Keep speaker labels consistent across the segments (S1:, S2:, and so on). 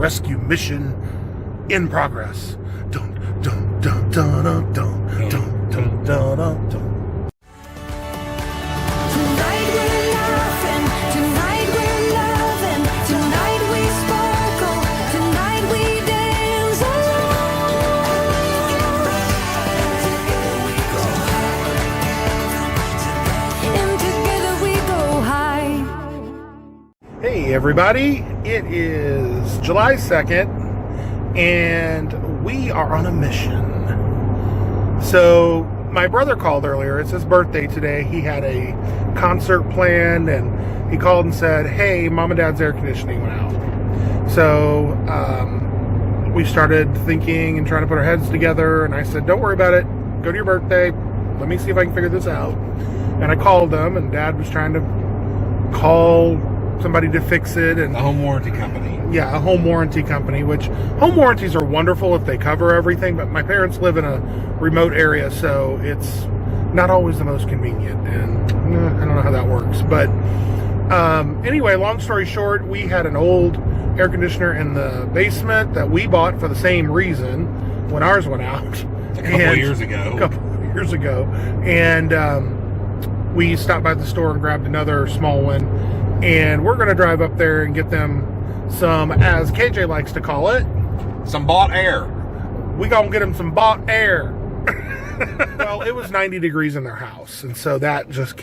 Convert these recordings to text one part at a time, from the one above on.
S1: Rescue mission in progress. Dun, dun, dun, dun, dun, dun, dun, dun, dun, dun, dun.
S2: Tonight we're laughing, tonight we're loving, tonight we sparkle, tonight we dance alone. And together we go high.
S1: Hey everybody, it is July 2nd and we are on a mission. So my brother called earlier. It's his birthday today. He had a concert planned and he called and said, hey, mom and dad's air conditioning went out. So we started thinking and trying to put our heads together, and I said, don't worry about it, go to your birthday, let me see if I can figure this out. And I called them, and dad was trying to call somebody to fix it. And
S3: a home warranty company.
S1: Yeah, a home warranty company, which home warranties are wonderful if they cover everything, but my parents live in a remote area, so it's not always the most convenient, and I don't know how that works. But anyway, long story short, we had an old air conditioner in the basement that we bought for the same reason when ours went out.
S3: A couple years ago. And we stopped by the store and grabbed another small one, and we're going to drive up there and get them some, as KJ likes to call it, some bought air.
S1: We gonna get them some bought air. Well, it was 90 degrees in their house, and so that just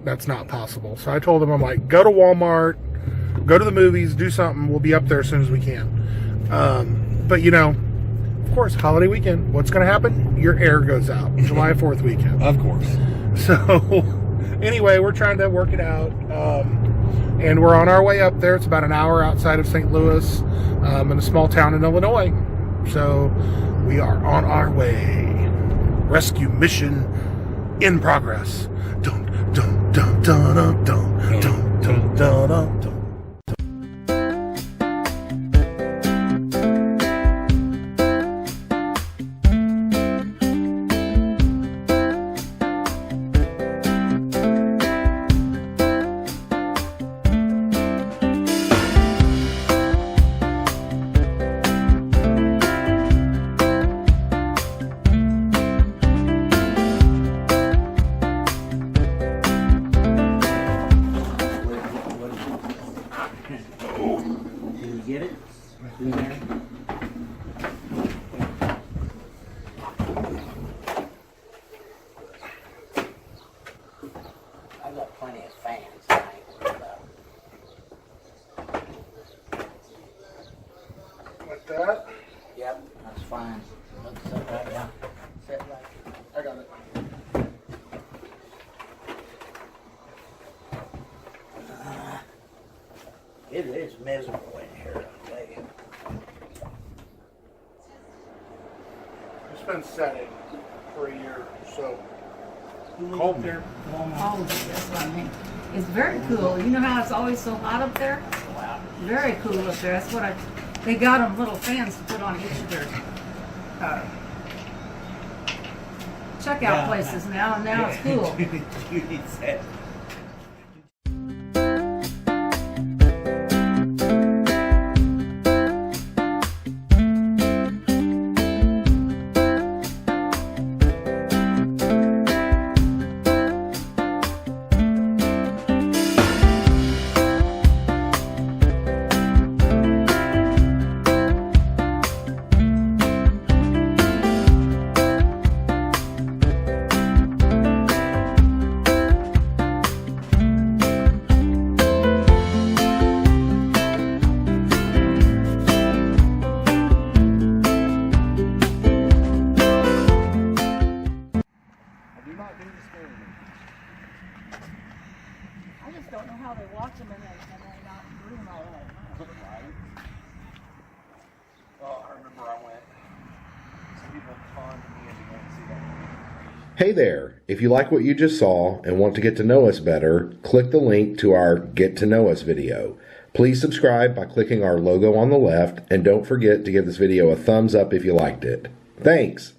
S1: that's not possible. So I told them, I'm like, go to Walmart, go to the movies, do something. We'll be up there as soon as we can. But you know, of course, holiday weekend, what's gonna happen? Your air goes out. July 4th weekend.
S3: Of course.
S1: So anyway, we're trying to work it out. And we're on our way up there. It's about an hour outside of St. Louis, in a small town in Illinois. So we are on our way. Rescue mission in progress. Dun, dun, dun, dun, dun, dun, dun, dun, dun, dun, dun.
S4: Get it? In there? I've got plenty of fans. I ain't worried about.
S1: Like that?
S4: Yep, that's fine. Let's set that down. Set right.
S1: I got it.
S4: It is miserable in here, I'll tell you.
S1: It's been setting for a year, so cold there.
S5: Oh, that's what I mean. It's very cool. You know how it's always so hot up there?
S4: Wow.
S5: Very cool up there. That's what they got them little fans to put on each of their checkout places now, and now it's cool.
S4: You need that.
S5: I just don't know how they watch them and they're not doing all that.
S3: Well, I remember I went. Some people conned me into going to see that movie.
S6: Hey there! If you like what you just saw and want to get to know us better, click the link to our Get to Know Us video. Please subscribe by clicking our logo on the left, and don't forget to give this video a thumbs up if you liked it. Thanks!